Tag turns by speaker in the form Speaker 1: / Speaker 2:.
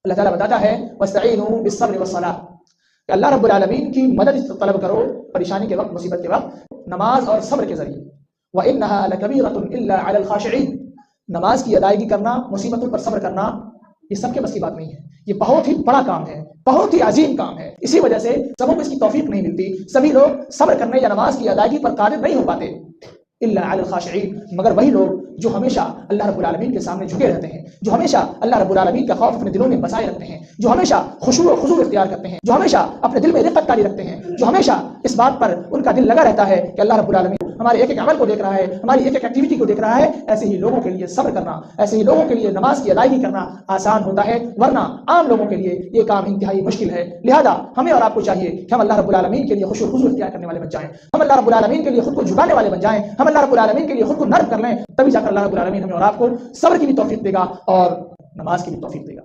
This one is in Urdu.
Speaker 1: اللہ تعالیٰ بتاتا ہے وَاسْتَعِينُوا بِالصَّبْرِ وَالصَّلَاةِ کہ اللہ رب العالمین کی مدد طلب کرو پریشانی کے وقت، مصیبت کے وقت، نماز اور صبر کے ذریعے۔ وَإِنَّهَا لَكَبِيرَةٌ إِلَّا عَلَى الْخَاشِعِينَ، نماز کی ادائیگی کرنا، مصیبتوں پر صبر کرنا، یہ سب کے بس کی بات نہیں ہے، یہ بہت ہی بڑا کام ہے، بہت ہی عظیم کام ہے۔ اسی وجہ سے سبوں کو اس کی توفیق نہیں ملتی، سبھی لوگ صبر کرنے یا نماز کی ادائیگی پر قادر نہیں ہو پاتے۔ الا علی الخاشعین، مگر وہی لوگ جو ہمیشہ اللہ رب العالمین کے سامنے جھکے رہتے ہیں، جو ہمیشہ اللہ رب العالمین کا خوف اپنے دلوں میں بسائے رکھتے ہیں، جو ہمیشہ خشوع و خضوع اختیار کرتے ہیں، جو ہمیشہ اپنے دل میں رقت کاری رکھتے ہیں، جو ہمیشہ اس بات پر ان کا دل لگا رہتا ہے کہ اللہ رب العالمین ہمارے ایک ایک عمل کو دیکھ رہا ہے، ہماری ایک ایک ایکٹیویٹی کو دیکھ رہا ہے، ایسے ہی لوگوں کے لیے صبر کرنا، ایسے ہی لوگوں کے لیے نماز کی ادائیگی کرنا آسان ہوتا ہے، ورنہ عام لوگوں کے لیے یہ کام انتہائی مشکل ہے۔ لہذا ہمیں اور آپ کو چاہیے کہ ہم اللہ رب العالمین کے لیے خشوع و خضوع اختیار کرنے والے بن جائیں، ہم اللہ رب العالمین کے لیے خود کو جھکانے والے بن جائیں، ہم اللہ رب العالمین کے لیے خود کو نرم کر لیں، تبھی جا کر اللہ رب العالمین ہمیں اور آپ کو صبر کی بھی توفیق دے گا اور نماز کی بھی توفیق دے گا۔